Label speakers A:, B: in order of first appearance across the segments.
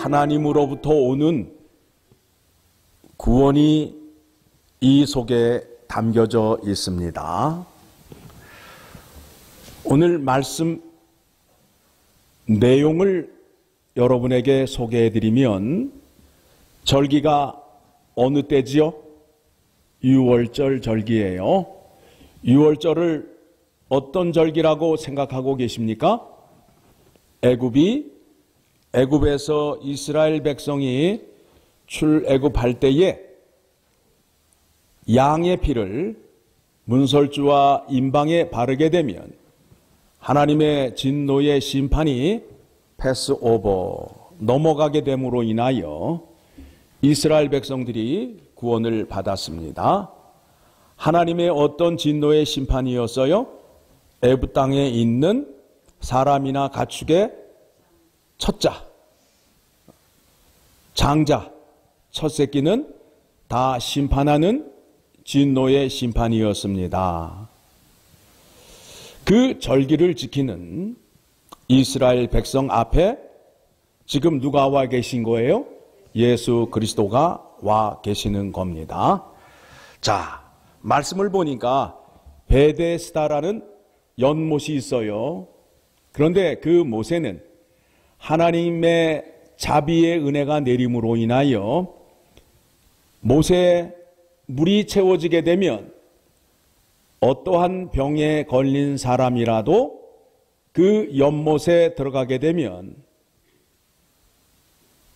A: 하나님으로부터 오는 구원이 이 속에 담겨져 있습니다. 오늘 말씀 내용을 여러분에게 소개해드리면, 절기가 어느 때지요? 유월절 절기예요. 유월절을 어떤 절기라고 생각하고 계십니까? 애굽에서 이스라엘 백성이 출애굽할 때에 양의 피를 문설주와 임방에 바르게 되면 하나님의 진노의 심판이 패스오버, 넘어가게 됨으로 인하여 이스라엘 백성들이 구원을 받았습니다. 하나님의 어떤 진노의 심판이었어요? 애굽 땅에 있는 사람이나 가축의 첫자, 장자, 첫 새끼는 다 심판하는 진노의 심판이었습니다. 그 절기를 지키는 이스라엘 백성 앞에 지금 누가 와 계신 거예요? 예수 그리스도가 와 계시는 겁니다. 자, 말씀을 보니까 베데스다라는 연못이 있어요. 그런데 그 못에는 하나님의 자비의 은혜가 내림으로 인하여 못에 물이 채워지게 되면 어떠한 병에 걸린 사람이라도 그 연못에 들어가게 되면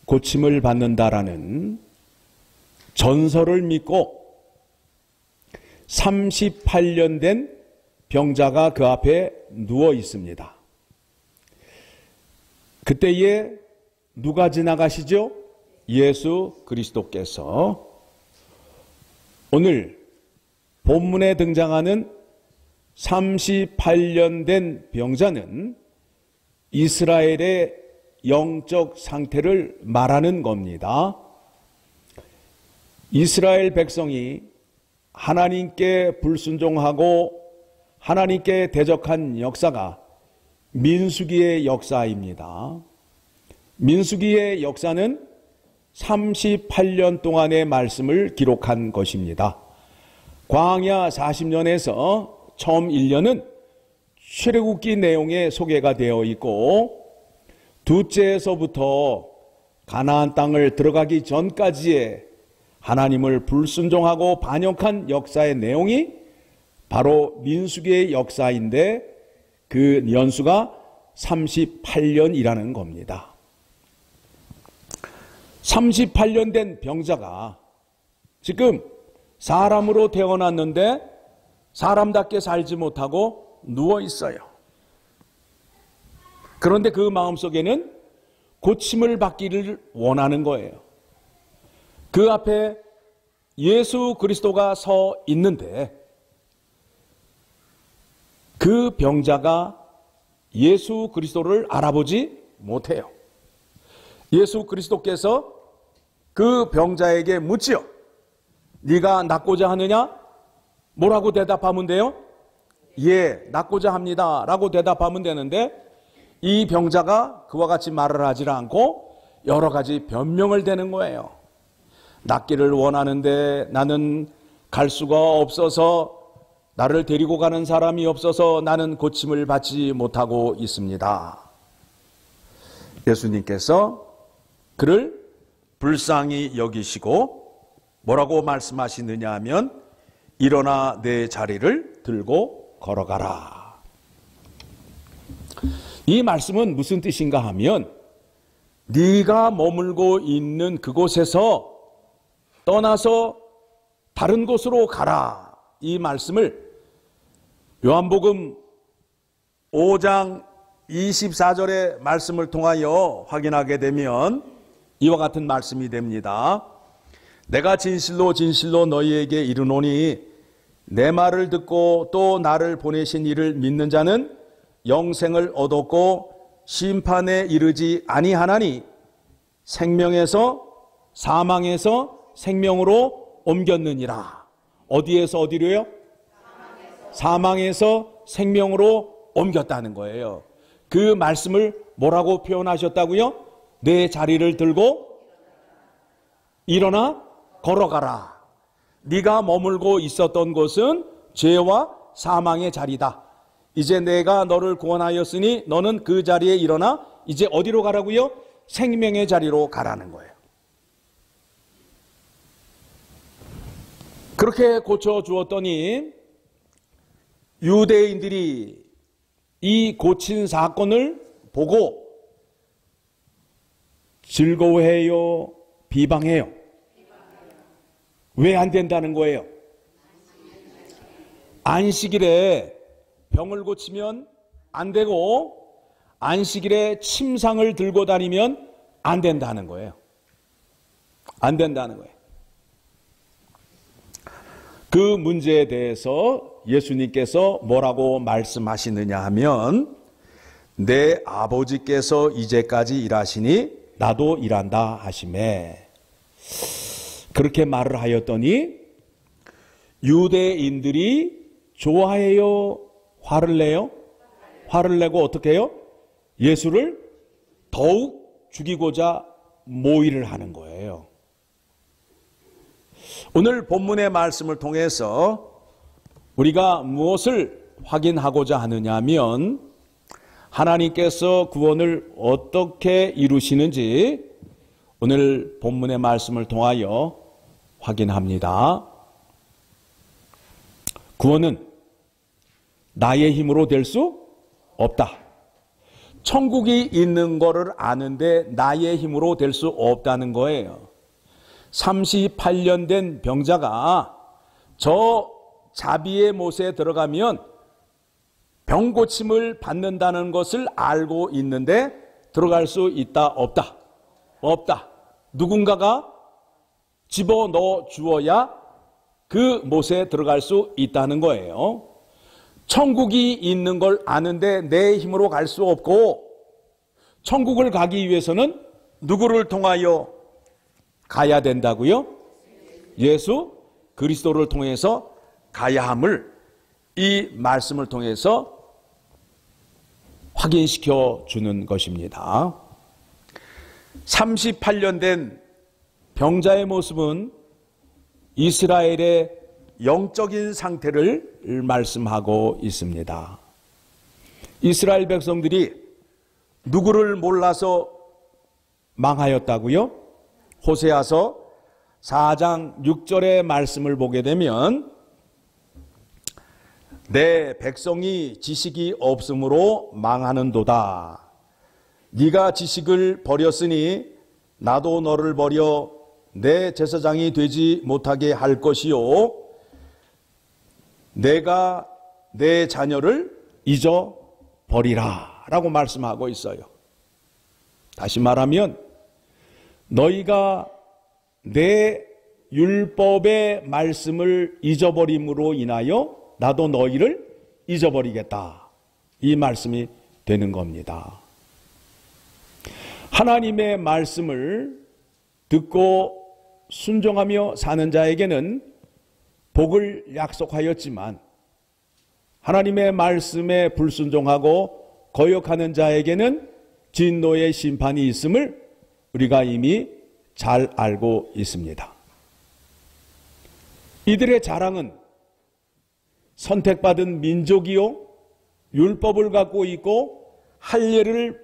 A: 고침을 받는다라는 전설을 믿고 38년 된 병자가 그 앞에 누워 있습니다. 그때에 누가 지나가시죠? 예수 그리스도께서. 오늘 본문에 등장하는 38년 된 병자는 이스라엘의 영적 상태를 말하는 겁니다. 이스라엘 백성이 하나님께 불순종하고 하나님께 대적한 역사가 민수기의 역사입니다. 민수기의 역사는 38년 동안의 말씀을 기록한 것입니다. 광야 40년에서 처음 1년은 출애굽기 내용의 소개가 되어 있고, 둘째에서부터 가나안 땅을 들어가기 전까지의 하나님을 불순종하고 반역한 역사의 내용이 바로 민수기의 역사인데, 그 연수가 38년이라는 겁니다. 38년 된 병자가 지금 사람으로 태어났는데 사람답게 살지 못하고 누워 있어요. 그런데 그 마음속에는 고침을 받기를 원하는 거예요. 그 앞에 예수 그리스도가 서 있는데 그 병자가 예수 그리스도를 알아보지 못해요. 예수 그리스도께서 그 병자에게 묻지요. 네가 낫고자 하느냐? 뭐라고 대답하면 돼요? 예, 낫고자 합니다 라고 대답하면 되는데, 이 병자가 그와 같이 말을 하지 않고 여러 가지 변명을 대는 거예요. 낫기를 원하는데 나는 갈 수가 없어서, 나를 데리고 가는 사람이 없어서 나는 고침을 받지 못하고 있습니다. 예수님께서 그를 불쌍히 여기시고 뭐라고 말씀하시느냐 하면, 일어나 내 자리를 들고 걸어가라. 이 말씀은 무슨 뜻인가 하면, 네가 머물고 있는 그곳에서 떠나서 다른 곳으로 가라, 이 말씀을 요한복음 5장 24절의 말씀을 통하여 확인하게 되면 이와 같은 말씀이 됩니다. 내가 진실로 진실로 너희에게 이르노니 내 말을 듣고 또 나를 보내신 이를 믿는 자는 영생을 얻었고 심판에 이르지 아니하나니 생명에서 사망에서 생명으로 옮겼느니라. 어디에서 어디로요? 사망에서 생명으로 옮겼다는 거예요. 그 말씀을 뭐라고 표현하셨다고요? 내 자리를 들고 일어나 걸어가라. 네가 머물고 있었던 곳은 죄와 사망의 자리다. 이제 내가 너를 구원하였으니 너는 그 자리에 일어나 이제 어디로 가라고요? 생명의 자리로 가라는 거예요. 그렇게 고쳐주었더니 유대인들이 이 고친 사건을 보고 즐거워해요? 비방해요? 왜 안 된다는 거예요? 안식일에 병을 고치면 안 되고 안식일에 침상을 들고 다니면 안 된다는 거예요. 안 된다는 거예요. 그 문제에 대해서 예수님께서 뭐라고 말씀하시느냐 하면 내 아버지께서 이제까지 일하시니 나도 일한다 하시매. 그렇게 말을 하였더니 유대인들이 좋아해요? 화를 내요? 화를 내고 어떻게 해요? 예수를 더욱 죽이고자 모의를 하는 거예요. 오늘 본문의 말씀을 통해서 우리가 무엇을 확인하고자 하느냐 하면 하나님께서 구원을 어떻게 이루시는지 오늘 본문의 말씀을 통하여 확인합니다. 구원은 나의 힘으로 될 수 없다. 천국이 있는 거를 아는데 나의 힘으로 될 수 없다는 거예요. 38년 된 병자가 저 자비의 못에 들어가면 병 고침을 받는다는 것을 알고 있는데 들어갈 수 있다 없다? 없다. 누군가가 집어넣어 주어야 그 못에 들어갈 수 있다는 거예요. 천국이 있는 걸 아는데 내 힘으로 갈 수 없고 천국을 가기 위해서는 누구를 통하여 가야 된다고요? 예수 그리스도를 통해서 가야 함을 이 말씀을 통해서 확인시켜 주는 것입니다. 38년 된 병자의 모습은 이스라엘의 영적인 상태를 말씀하고 있습니다. 이스라엘 백성들이 누구를 몰라서 망하였다고요? 호세아서 4장 6절의 말씀을 보게 되면 내 백성이 지식이 없으므로 망하는도다. 네가 지식을 버렸으니 나도 너를 버려 내 제사장이 되지 못하게 할 것이요 내가 내 자녀를 잊어버리라 라고 말씀하고 있어요. 다시 말하면 너희가 내 율법의 말씀을 잊어버림으로 인하여 나도 너희를 잊어버리겠다. 이 말씀이 되는 겁니다. 하나님의 말씀을 듣고 순종하며 사는 자에게는 복을 약속하였지만 하나님의 말씀에 불순종하고 거역하는 자에게는 진노의 심판이 있음을 우리가 이미 잘 알고 있습니다. 이들의 자랑은 선택받은 민족이요 율법을 갖고 있고 할례를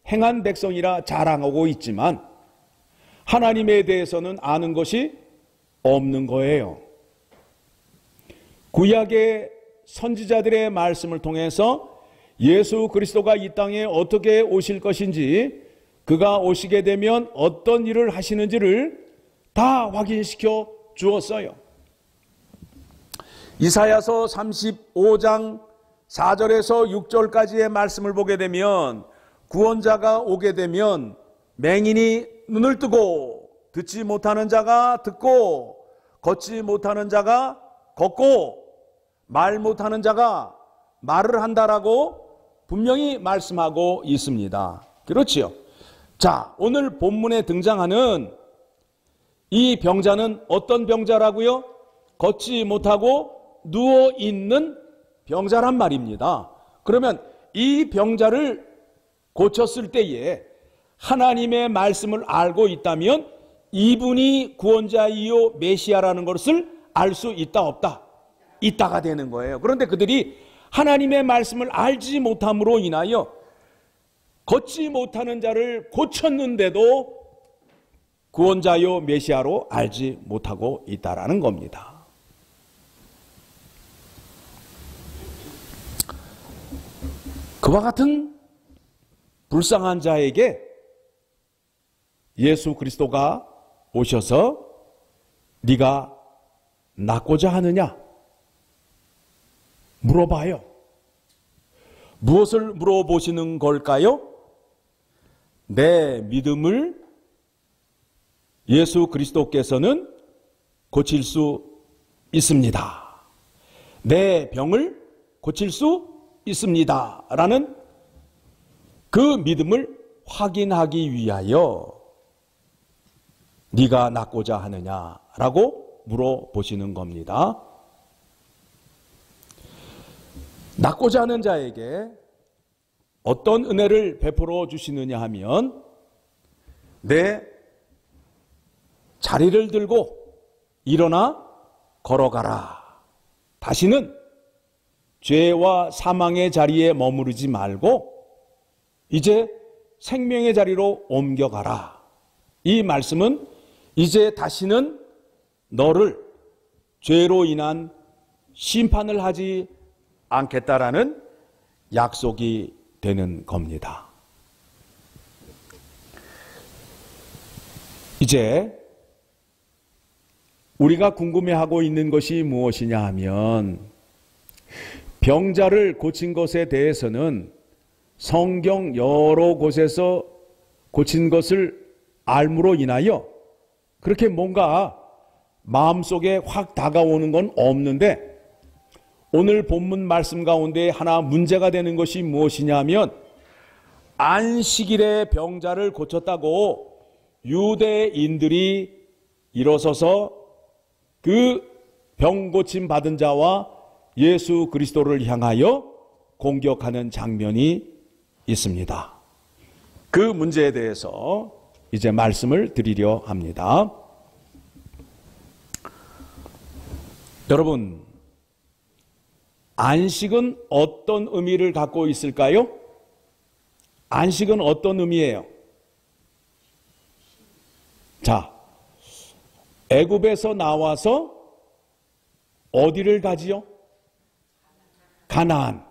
A: 행한 백성이라 자랑하고 있지만 하나님에 대해서는 아는 것이 없는 거예요. 구약의 선지자들의 말씀을 통해서 예수 그리스도가 이 땅에 어떻게 오실 것인지 그가 오시게 되면 어떤 일을 하시는지를 다 확인시켜 주었어요. 이사야서 35장 4절에서 6절까지의 말씀을 보게 되면 구원자가 오게 되면 맹인이 눈을 뜨고 듣지 못하는 자가 듣고 걷지 못하는 자가 걷고 말 못하는 자가 말을 한다라고 분명히 말씀하고 있습니다. 그렇지요? 자, 오늘 본문에 등장하는 이 병자는 어떤 병자라고요? 걷지 못하고 누워있는 병자란 말입니다. 그러면 이 병자를 고쳤을 때에 하나님의 말씀을 알고 있다면 이분이 구원자이요 메시아라는 것을 알 수 있다 없다? 있다가 되는 거예요. 그런데 그들이 하나님의 말씀을 알지 못함으로 인하여 걷지 못하는 자를 고쳤는데도 구원자요 메시아로 알지 못하고 있다라는 겁니다. 그와 같은 불쌍한 자에게 예수 그리스도가 오셔서 네가 낫고자 하느냐 물어봐요. 무엇을 물어보시는 걸까요? 내 믿음을 예수 그리스도께서는 고칠 수 있습니다. 내 병을 고칠 수 있습니다. 라는 그 믿음을 확인하기 위하여 네가 낫고자 하느냐라고 물어보시는 겁니다. 낫고자 하는 자에게 어떤 은혜를 베풀어 주시느냐 하면 내 자리를 들고 일어나 걸어가라. 다시는 죄와 사망의 자리에 머무르지 말고 이제 생명의 자리로 옮겨가라. 이 말씀은 이제 다시는 너를 죄로 인한 심판을 하지 않겠다라는 약속이 되는 겁니다. 이제 우리가 궁금해하고 있는 것이 무엇이냐 하면 병자를 고친 것에 대해서는 성경 여러 곳에서 고친 것을 알므로 인하여 그렇게 뭔가 마음속에 확 다가오는 건 없는데 오늘 본문 말씀 가운데 하나 문제가 되는 것이 무엇이냐 하면 안식일에 병자를 고쳤다고 유대인들이 일어서서 그 병 고침 받은 자와 예수 그리스도를 향하여 공격하는 장면이 있습니다. 그 문제에 대해서 이제 말씀을 드리려 합니다. 여러분, 안식은 어떤 의미를 갖고 있을까요? 안식은 어떤 의미예요? 자, 애굽에서 나와서 어디를 가지요? 가나안.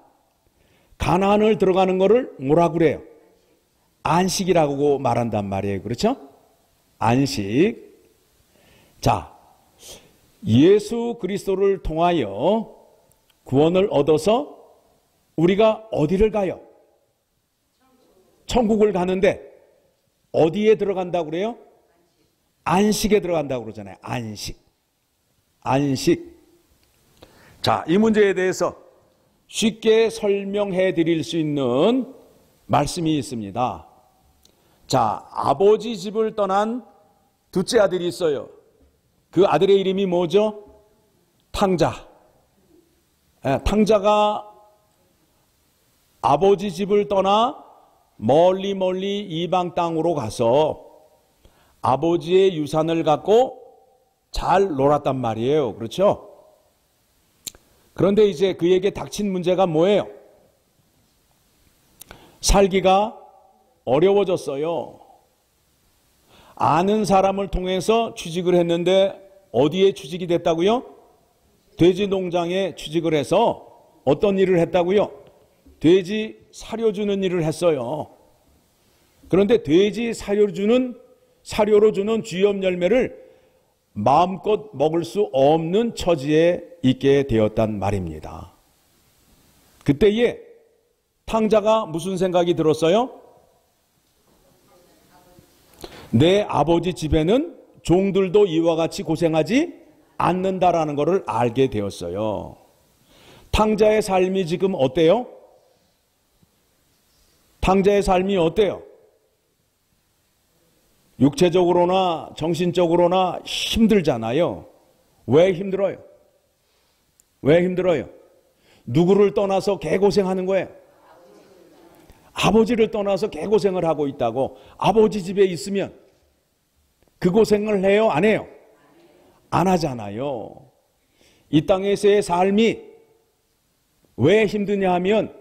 A: 가나안을 들어가는 것을 뭐라 그래요? 안식이라고 말한단 말이에요. 그렇죠? 안식. 자, 예수 그리스도를 통하여 구원을 얻어서 우리가 어디를 가요? 천국을 가는데 어디에 들어간다고 그래요? 안식에 들어간다고 그러잖아요. 안식. 안식. 자, 이 문제에 대해서 쉽게 설명해 드릴 수 있는 말씀이 있습니다. 자, 아버지 집을 떠난 둘째 아들이 있어요. 그 아들의 이름이 뭐죠? 탕자. 탕자가 아버지 집을 떠나 멀리 이방 땅으로 가서 아버지의 유산을 갖고 잘 놀았단 말이에요. 그렇죠? 그런데 이제 그에게 닥친 문제가 뭐예요? 살기가 어려워졌어요. 아는 사람을 통해서 취직을 했는데 어디에 취직이 됐다고요? 돼지 농장에 취직을 해서 어떤 일을 했다고요? 돼지 사료주는 일을 했어요. 그런데 돼지 사료로 주는 쥐염 열매를 마음껏 먹을 수 없는 처지에 있게 되었단 말입니다. 그때에 탕자가 무슨 생각이 들었어요? 내 아버지 집에는 종들도 이와 같이 고생하지 않는다라는 것을 알게 되었어요. 탕자의 삶이 지금 어때요? 탕자의 삶이 어때요? 육체적으로나 정신적으로나 힘들잖아요. 왜 힘들어요? 왜 힘들어요? 누구를 떠나서 개고생하는 거예요? 아버지를 떠나서 개고생을 하고 있다고. 아버지 집에 있으면 그 고생을 해요? 안 해요? 안 하잖아요. 이 땅에서의 삶이 왜 힘드냐 하면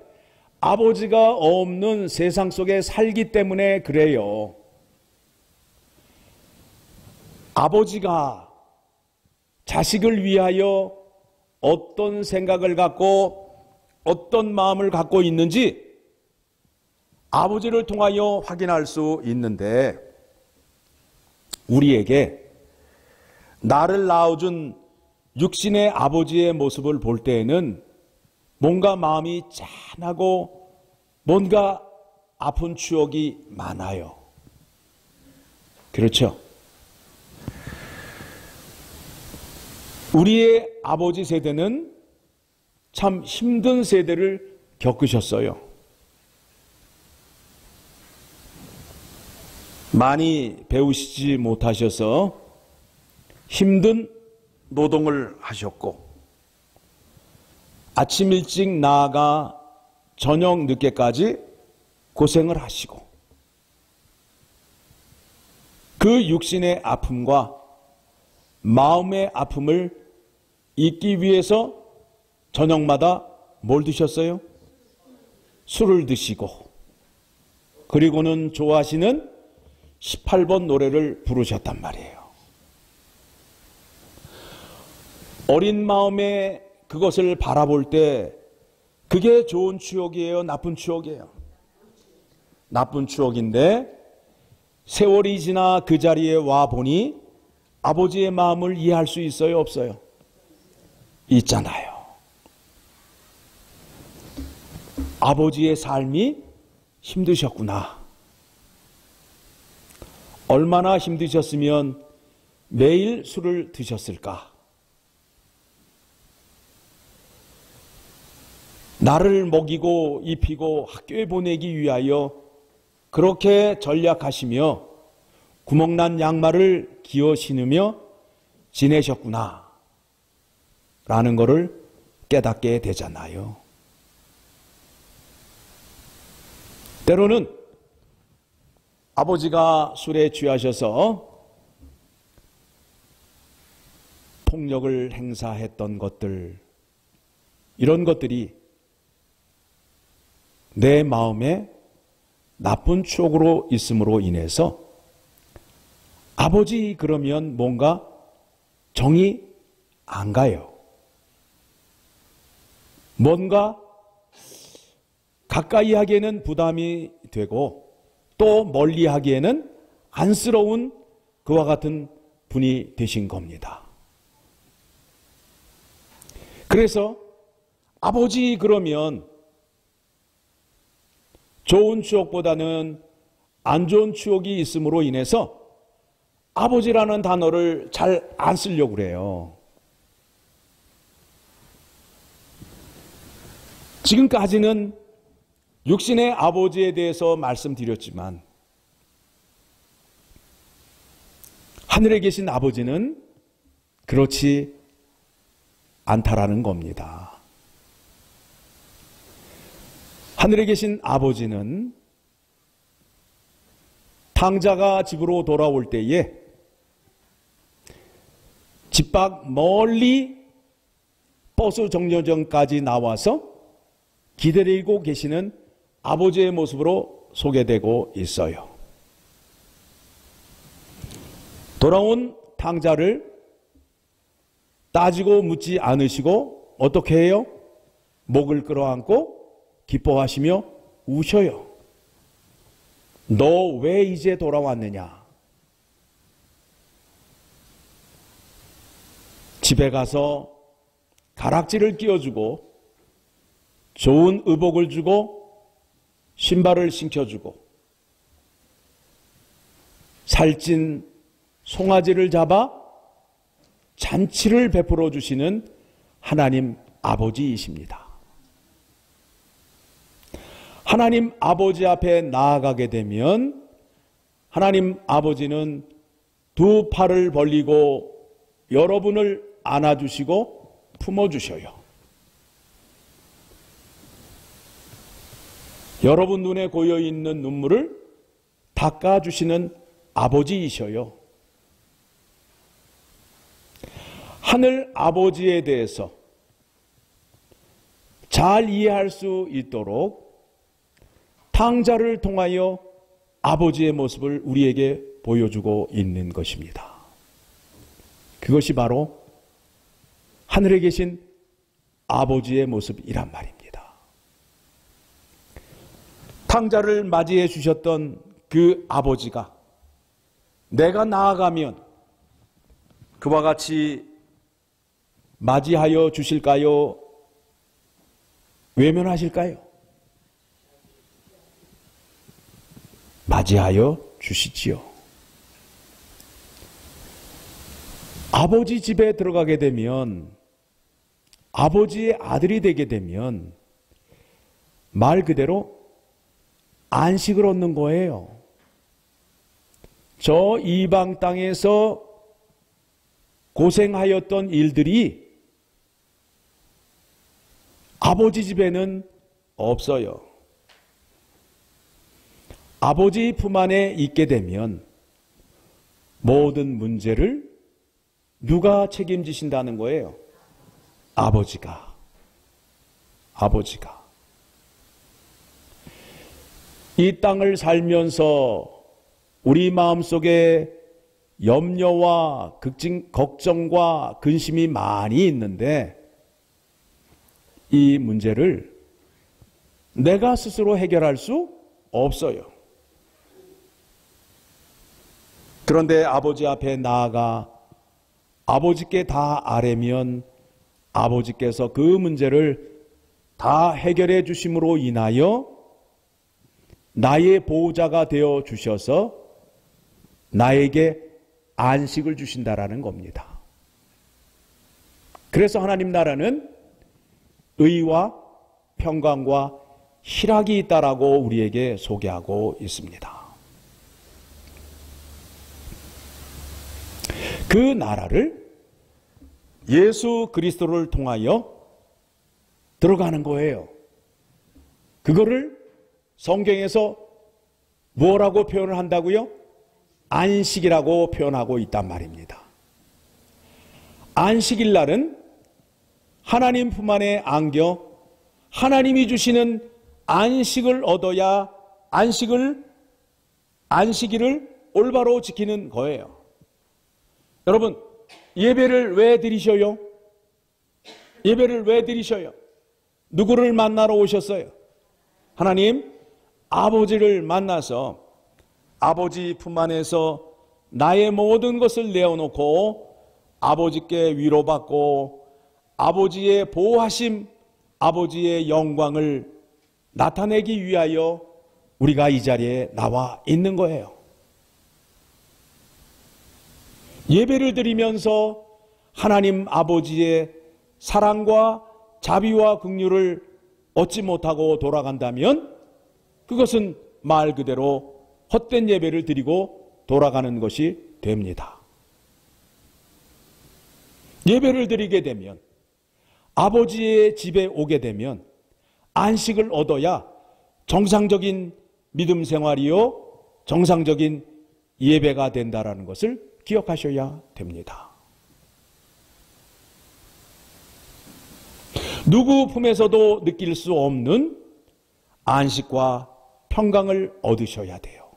A: 아버지가 없는 세상 속에 살기 때문에 그래요. 아버지가 자식을 위하여 어떤 생각을 갖고 어떤 마음을 갖고 있는지 아버지를 통하여 확인할 수 있는데, 우리에게 나를 낳아준 육신의 아버지의 모습을 볼 때에는 뭔가 마음이 짠하고 뭔가 아픈 추억이 많아요. 그렇죠? 우리의 아버지 세대는 참 힘든 세대를 겪으셨어요. 많이 배우시지 못하셔서 힘든 노동을 하셨고, 아침 일찍 나아가 저녁 늦게까지 고생을 하시고, 그 육신의 아픔과 마음의 아픔을 잊기 위해서 저녁마다 뭘 드셨어요? 술을 드시고, 그리고는 좋아하시는 18번 노래를 부르셨단 말이에요. 어린 마음에 그것을 바라볼 때 그게 좋은 추억이에요? 나쁜 추억이에요? 나쁜 추억인데, 세월이 지나 그 자리에 와 보니 아버지의 마음을 이해할 수 있어요? 없어요? 있잖아요. 아버지의 삶이 힘드셨구나. 얼마나 힘드셨으면 매일 술을 드셨을까? 나를 먹이고 입히고 학교에 보내기 위하여 그렇게 전략하시며 구멍난 양말을 기어 신으며 지내셨구나 라는 것을 깨닫게 되잖아요. 때로는 아버지가 술에 취하셔서 폭력을 행사했던 것들, 이런 것들이 내 마음에 나쁜 추억으로 있음으로 인해서 아버지 그러면 뭔가 정이 안 가요. 뭔가 가까이 하기에는 부담이 되고 또 멀리 하기에는 안쓰러운 그와 같은 분이 되신 겁니다. 그래서 아버지 그러면 좋은 추억보다는 안 좋은 추억이 있음으로 인해서 아버지라는 단어를 잘 안 쓰려고 그래요. 지금까지는 육신의 아버지에 대해서 말씀드렸지만 하늘에 계신 아버지는 그렇지 않다라는 겁니다. 하늘에 계신 아버지는 탕자가 집으로 돌아올 때에 집 밖 멀리 버스 정류장까지 나와서 기다리고 계시는 아버지의 모습으로 소개되고 있어요. 돌아온 탕자를 따지고 묻지 않으시고 어떻게 해요? 목을 끌어안고 기뻐하시며 우셔요. 너 왜 이제 돌아왔느냐? 집에 가서 가락지를 끼워주고 좋은 의복을 주고 신발을 신겨주고 살찐 송아지를 잡아 잔치를 베풀어 주시는 하나님 아버지이십니다. 하나님 아버지 앞에 나아가게 되면 하나님 아버지는 두 팔을 벌리고 여러분을 안아주시고 품어주셔요. 여러분 눈에 고여 있는 눈물을 닦아주시는 아버지이셔요. 하늘 아버지에 대해서 잘 이해할 수 있도록 탕자를 통하여 아버지의 모습을 우리에게 보여주고 있는 것입니다. 그것이 바로 하늘에 계신 아버지의 모습이란 말입니다. 탕자를 맞이해 주셨던 그 아버지가 내가 나아가면 그와 같이 맞이하여 주실까요? 외면하실까요? 맞이하여 주시지요. 아버지 집에 들어가게 되면, 아버지의 아들이 되게 되면 말 그대로 안식을 얻는 거예요. 저 이방 땅에서 고생하였던 일들이 아버지 집에는 없어요. 아버지 품 안에 있게 되면 모든 문제를 누가 책임지신다는 거예요? 아버지가. 이 땅을 살면서 우리 마음속에 염려와 걱정과 근심이 많이 있는데 이 문제를 내가 스스로 해결할 수 없어요. 그런데 아버지 앞에 나아가 아버지께 다 아뢰면 아버지께서 그 문제를 다 해결해 주심으로 인하여 나의 보호자가 되어 주셔서 나에게 안식을 주신다라는 겁니다. 그래서 하나님 나라는 의와 평강과 희락이 있다라고 우리에게 소개하고 있습니다. 그 나라를 예수 그리스도를 통하여 들어가는 거예요. 그거를 성경에서 뭐라고 표현을 한다고요? 안식이라고 표현하고 있단 말입니다. 안식일 날은 하나님 품 안에 안겨 하나님이 주시는 안식을 얻어야 안식일을 올바로 지키는 거예요. 여러분, 예배를 왜 드리셔요? 예배를 왜 드리셔요? 누구를 만나러 오셨어요? 하나님 아버지를 만나서 아버지 품 안에서 나의 모든 것을 내어놓고 아버지께 위로받고 아버지의 보호하심, 아버지의 영광을 나타내기 위하여 우리가 이 자리에 나와 있는 거예요. 예배를 드리면서 하나님 아버지의 사랑과 자비와 긍휼을 얻지 못하고 돌아간다면 그것은 말 그대로 헛된 예배를 드리고 돌아가는 것이 됩니다. 예배를 드리게 되면 아버지의 집에 오게 되면 안식을 얻어야 정상적인 믿음 생활이요 정상적인 예배가 된다라는 것을 기억하셔야 됩니다. 누구 품에서도 느낄 수 없는 안식과 평강을 얻으셔야 돼요.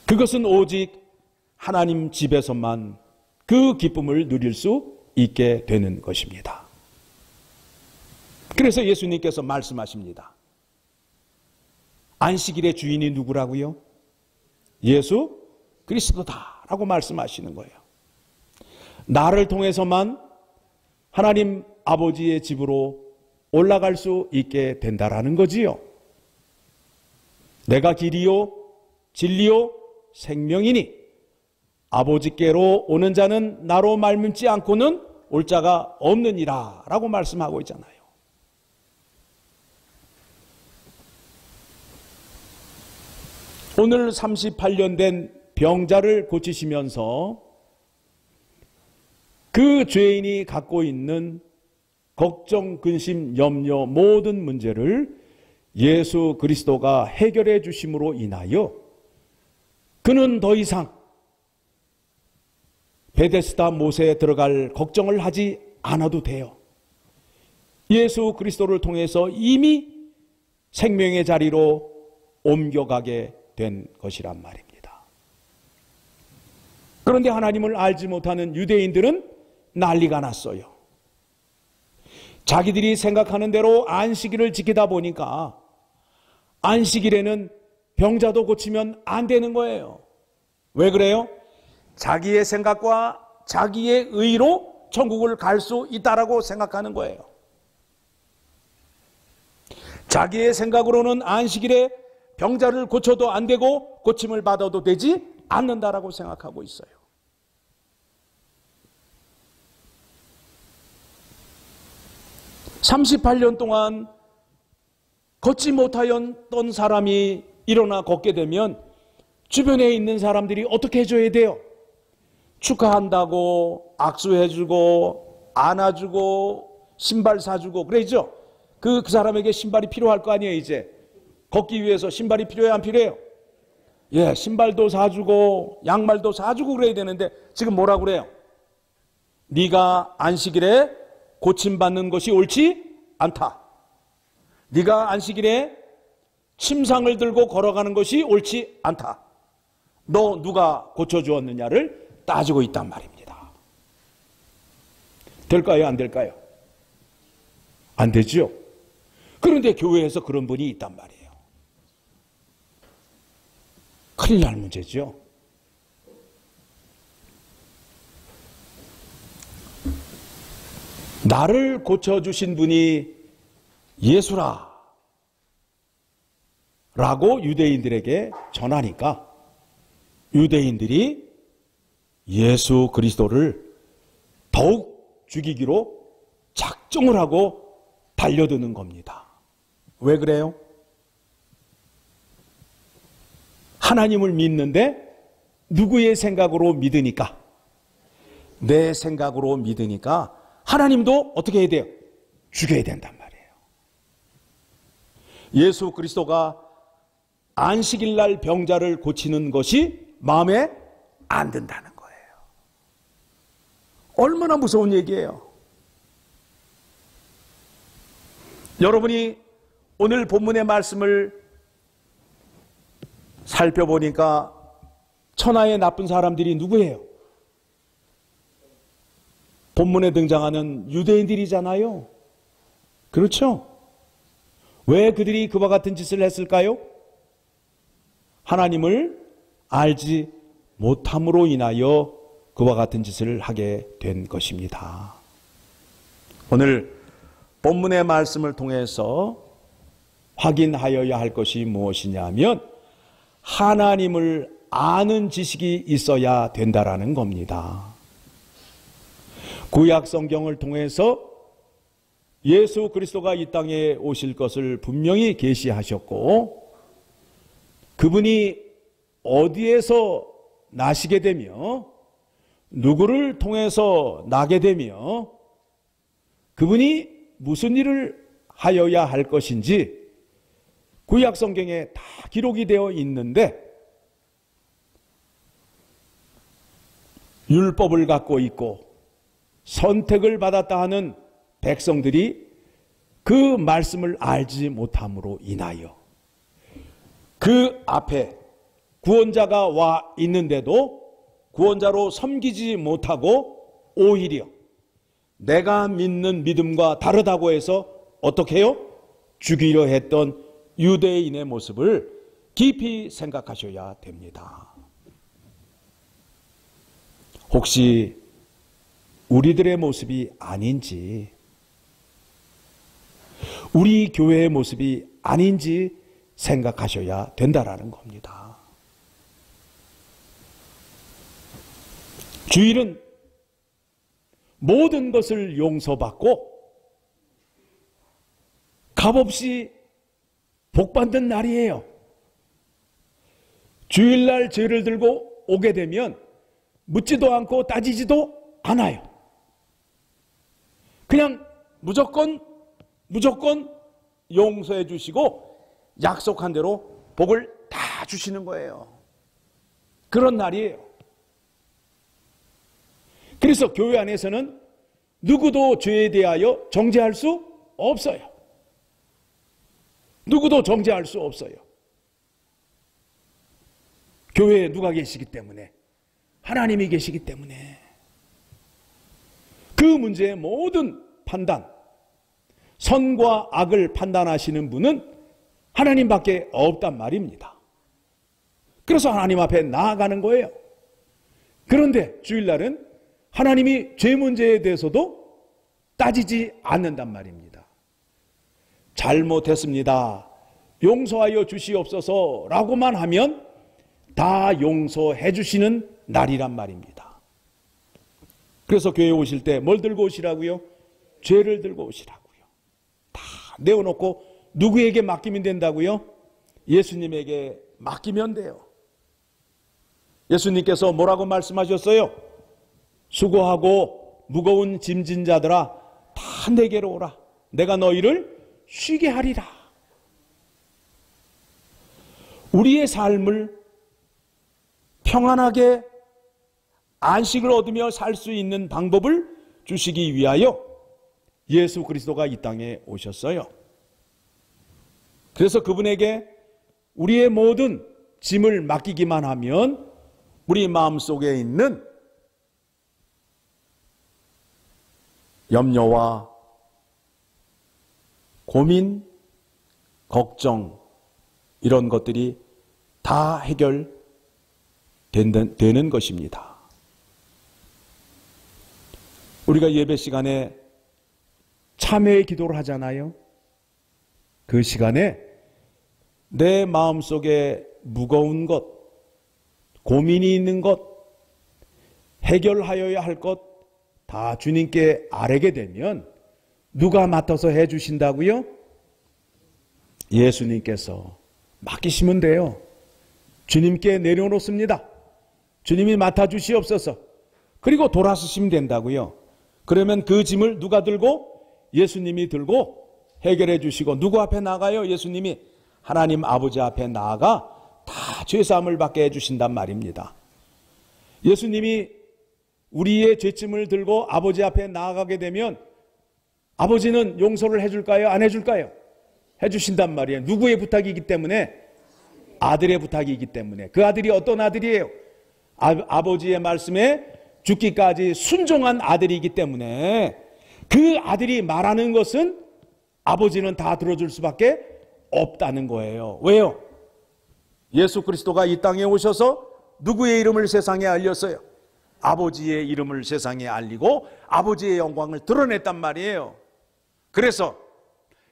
A: 그것은 오직 하나님 집에서만 그 기쁨을 누릴 수 있게 되는 것입니다. 그래서 예수님께서 말씀하십니다. 안식일의 주인이 누구라고요? 예수 그리스도다라고 말씀하시는 거예요. 나를 통해서만 하나님 아버지의 집으로 올라갈 수 있게 된다라는 거지요. 내가 길이요 진리요 생명이니 아버지께로 오는 자는 나로 말미암지 않고는 올 자가 없느니라 라고 말씀하고 있잖아요. 오늘 38년 된 병자를 고치시면서 그 죄인이 갖고 있는 걱정, 근심, 염려 모든 문제를 예수 그리스도가 해결해 주심으로 인하여 그는 더 이상 베데스다 못에 들어갈 걱정을 하지 않아도 돼요. 예수 그리스도를 통해서 이미 생명의 자리로 옮겨가게 된 것이란 말입니다. 그런데 하나님을 알지 못하는 유대인들은 난리가 났어요. 자기들이 생각하는 대로 안식일을 지키다 보니까 안식일에는 병자도 고치면 안 되는 거예요. 왜 그래요? 자기의 생각과 자기의 의로 천국을 갈 수 있다라고 생각하는 거예요. 자기의 생각으로는 안식일에 병자를 고쳐도 안 되고 고침을 받아도 되지 않는다라고 생각하고 있어요. (38년) 동안 걷지 못하였던 사람이 일어나 걷게 되면 주변에 있는 사람들이 어떻게 해줘야 돼요? 축하한다고 악수해주고 안아주고 신발 사주고 그러죠. 그 사람에게 신발이 필요할 거 아니에요. 이제 걷기 위해서 신발이 필요해요, 안 필요해요? 예, 신발도 사주고 양말도 사주고 그래야 되는데 지금 뭐라 그래요? 네가 안식일에 고침받는 것이 옳지 않다. 네가 안식일에 침상을 들고 걸어가는 것이 옳지 않다. 너 누가 고쳐주었느냐를 따지고 있단 말입니다. 될까요, 안 될까요? 안 되죠. 그런데 교회에서 그런 분이 있단 말이에요. 큰일 날 문제죠. 나를 고쳐주신 분이 예수라 라고 유대인들에게 전하니까 유대인들이 예수 그리스도를 더욱 죽이기로 작정을 하고 달려드는 겁니다. 왜 그래요? 하나님을 믿는데 누구의 생각으로 믿으니까? 내 생각으로 믿으니까 하나님도 어떻게 해야 돼요? 죽여야 된단 말이에요. 예수 그리스도가 안식일 날 병자를 고치는 것이 마음에 안 든다는 거예요. 얼마나 무서운 얘기예요. 여러분이 오늘 본문의 말씀을 살펴보니까 천하의 나쁜 사람들이 누구예요? 본문에 등장하는 유대인들이잖아요. 그렇죠? 왜 그들이 그와 같은 짓을 했을까요? 하나님을 알지 못함으로 인하여 그와 같은 짓을 하게 된 것입니다. 오늘 본문의 말씀을 통해서 확인하여야 할 것이 무엇이냐면 하나님을 아는 지식이 있어야 된다라는 겁니다. 구약 성경을 통해서 예수 그리스도가 이 땅에 오실 것을 분명히 계시하셨고 그분이 어디에서 나시게 되며 누구를 통해서 나게 되며 그분이 무슨 일을 하여야 할 것인지 구약 성경에 다 기록이 되어 있는데 율법을 갖고 있고 선택을 받았다 하는 백성들이 그 말씀을 알지 못함으로 인하여 그 앞에 구원자가 와 있는데도 구원자로 섬기지 못하고 오히려 내가 믿는 믿음과 다르다고 해서 어떻게 해요? 죽이려 했던 유대인의 모습을 깊이 생각하셔야 됩니다. 혹시 우리들의 모습이 아닌지, 우리 교회의 모습이 아닌지 생각하셔야 된다라는 겁니다. 주일은 모든 것을 용서받고 값없이 복받는 날이에요. 주일날 죄를 들고 오게 되면 묻지도 않고 따지지도 않아요. 그냥 무조건 용서해 주시고 약속한 대로 복을 다 주시는 거예요. 그런 날이에요. 그래서 교회 안에서는 누구도 죄에 대하여 정죄할 수 없어요. 누구도 정죄할 수 없어요. 교회에 누가 계시기 때문에? 하나님이 계시기 때문에. 그 문제의 모든 판단, 선과 악을 판단하시는 분은 하나님밖에 없단 말입니다. 그래서 하나님 앞에 나아가는 거예요. 그런데 주일날은 하나님이 죄 문제에 대해서도 따지지 않는단 말입니다. 잘못했습니다, 용서하여 주시옵소서 라고만 하면 다 용서해 주시는 날이란 말입니다. 그래서 교회에 오실 때 뭘 들고 오시라고요? 죄를 들고 오시라고요. 다 내어놓고 누구에게 맡기면 된다고요? 예수님에게 맡기면 돼요. 예수님께서 뭐라고 말씀하셨어요? 수고하고 무거운 짐진 자들아 다 내게로 오라. 내가 너희를 쉬게 하리라. 우리의 삶을 평안하게 안식을 얻으며 살 수 있는 방법을 주시기 위하여 예수 그리스도가 이 땅에 오셨어요. 그래서 그분에게 우리의 모든 짐을 맡기기만 하면 우리 마음속에 있는 염려와 고민, 걱정 이런 것들이 다 해결되는 것입니다. 우리가 예배 시간에 참회의 기도를 하잖아요. 그 시간에 내 마음속에 무거운 것, 고민이 있는 것, 해결하여야 할 것 다 주님께 아뢰게 되면 누가 맡아서 해주신다고요? 예수님께서 맡기시면 돼요. 주님께 내려놓습니다. 주님이 맡아주시옵소서. 그리고 돌아서시면 된다고요. 그러면 그 짐을 누가 들고? 예수님이 들고 해결해 주시고. 누구 앞에 나가요? 예수님이 하나님 아버지 앞에 나아가 다 죄사함을 받게 해주신단 말입니다. 예수님이 우리의 죄짐을 들고 아버지 앞에 나아가게 되면 아버지는 용서를 해줄까요? 안 해줄까요? 해주신단 말이에요. 누구의 부탁이기 때문에? 아들의 부탁이기 때문에. 그 아들이 어떤 아들이에요? 아버지의 말씀에 죽기까지 순종한 아들이기 때문에 그 아들이 말하는 것은 아버지는 다 들어줄 수밖에 없다는 거예요. 왜요? 예수 그리스도가 이 땅에 오셔서 누구의 이름을 세상에 알렸어요? 아버지의 이름을 세상에 알리고 아버지의 영광을 드러냈단 말이에요. 그래서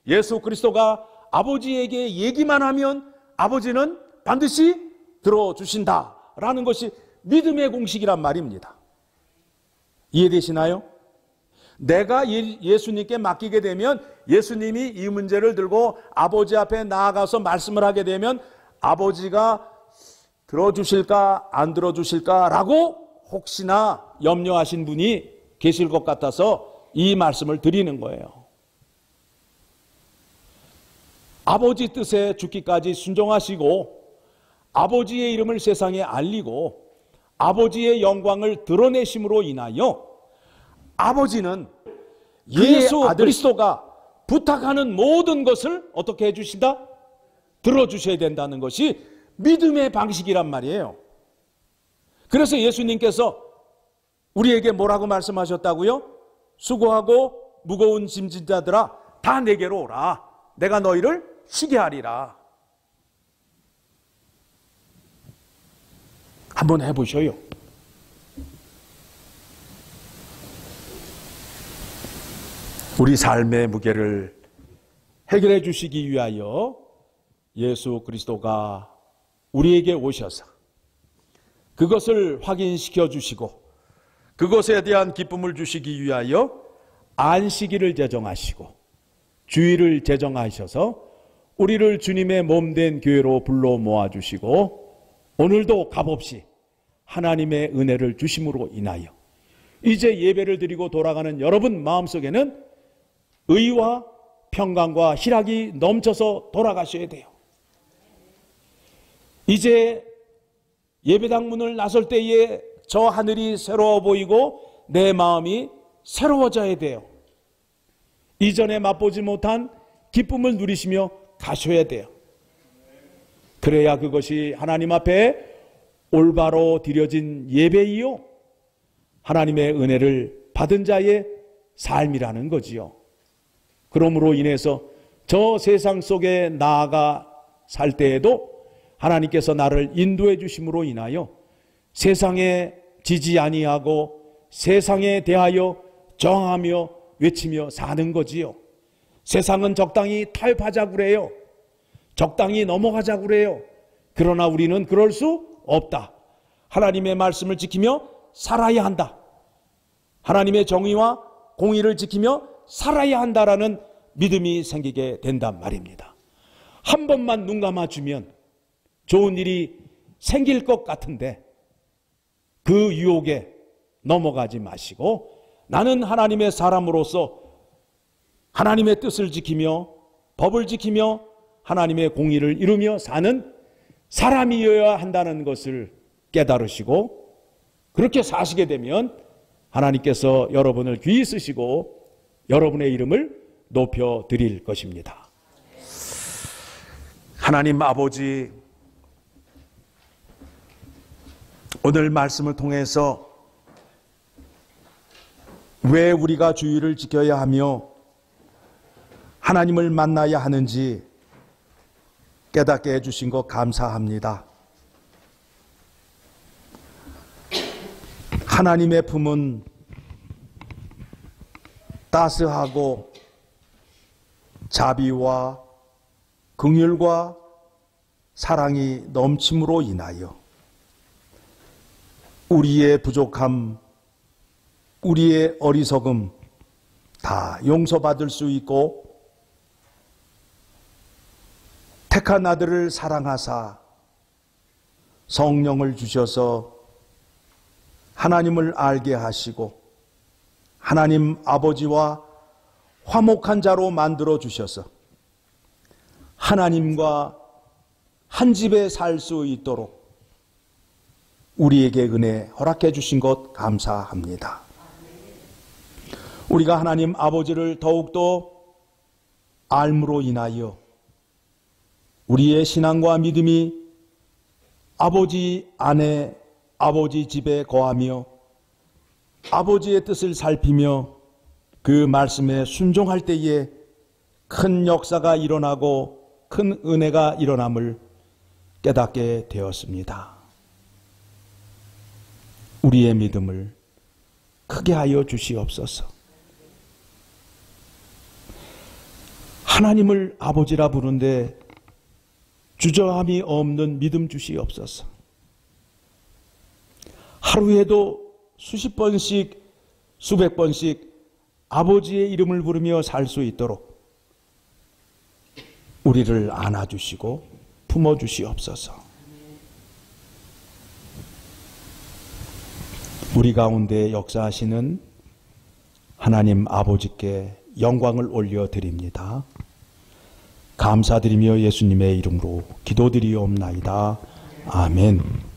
A: 예수 그리스도가 아버지에게 얘기만 하면 아버지는 반드시 들어주신다라는 것이 믿음의 공식이란 말입니다. 이해되시나요? 내가 예수님께 맡기게 되면 예수님이 이 문제를 들고 아버지 앞에 나아가서 말씀을 하게 되면 아버지가 들어주실까 안 들어주실까라고 혹시나 염려하신 분이 계실 것 같아서 이 말씀을 드리는 거예요. 아버지 뜻에 죽기까지 순종하시고 아버지의 이름을 세상에 알리고 아버지의 영광을 드러내심으로 인하여 아버지는 예수 그리스도가 부탁하는 모든 것을 어떻게 해주신다? 들어주셔야 된다는 것이 믿음의 방식이란 말이에요. 그래서 예수님께서 우리에게 뭐라고 말씀하셨다고요? 수고하고 무거운 짐진 자들아 다 내게로 오라. 내가 너희를 쉬게 하리라. 한번 해보셔요. 우리 삶의 무게를 해결해 주시기 위하여 예수 그리스도가 우리에게 오셔서 그것을 확인시켜 주시고 그것에 대한 기쁨을 주시기 위하여 안식일을 제정하시고 주일을 제정하셔서 우리를 주님의 몸된 교회로 불러 모아주시고 오늘도 값없이 하나님의 은혜를 주심으로 인하여 이제 예배를 드리고 돌아가는 여러분 마음속에는 의와 평강과 희락이 넘쳐서 돌아가셔야 돼요. 이제 예배당 문을 나설 때에 저 하늘이 새로워 보이고 내 마음이 새로워져야 돼요. 이전에 맛보지 못한 기쁨을 누리시며 가셔야 돼요. 그래야 그것이 하나님 앞에 올바로 드려진 예배이요 하나님의 은혜를 받은 자의 삶이라는 거지요. 그러므로 인해서 저 세상 속에 나아가 살 때에도 하나님께서 나를 인도해 주심으로 인하여 세상에 지지 아니하고 세상에 대하여 저항하며 외치며 사는 거지요. 세상은 적당히 타협하자고 그래요. 적당히 넘어가자고 그래요. 그러나 우리는 그럴 수 없다. 하나님의 말씀을 지키며 살아야 한다. 하나님의 정의와 공의를 지키며 살아야 한다라는 믿음이 생기게 된단 말입니다. 한 번만 눈 감아주면 좋은 일이 생길 것 같은데 그 유혹에 넘어가지 마시고 나는 하나님의 사람으로서 하나님의 뜻을 지키며 법을 지키며 하나님의 공의를 이루며 사는 사람이어야 한다는 것을 깨달으시고 그렇게 사시게 되면 하나님께서 여러분을 귀히 쓰시고 여러분의 이름을 높여드릴 것입니다. 하나님 아버지, 오늘 말씀을 통해서 왜 우리가 주의를 지켜야 하며 하나님을 만나야 하는지 깨닫게 해주신 것 감사합니다. 하나님의 품은 따스하고 자비와 긍휼과 사랑이 넘침으로 인하여 우리의 부족함, 우리의 어리석음 다 용서받을 수 있고 택한 아들을 사랑하사 성령을 주셔서 하나님을 알게 하시고 하나님 아버지와 화목한 자로 만들어 주셔서 하나님과 한 집에 살 수 있도록 우리에게 은혜 허락해 주신 것 감사합니다. 우리가 하나님 아버지를 더욱더 알므로 인하여 우리의 신앙과 믿음이 아버지 안에 아버지 집에 거하며 아버지의 뜻을 살피며 그 말씀에 순종할 때에 큰 역사가 일어나고 큰 은혜가 일어남을 깨닫게 되었습니다. 우리의 믿음을 크게 하여 주시옵소서. 하나님을 아버지라 부르는데 주저함이 없는 믿음 주시옵소서. 하루에도 수십 번씩 수백 번씩 아버지의 이름을 부르며 살 수 있도록 우리를 안아주시고 품어주시옵소서. 우리 가운데 역사하시는 하나님 아버지께 영광을 올려드립니다. 감사드리며 예수님의 이름으로 기도드리옵나이다. 아멘.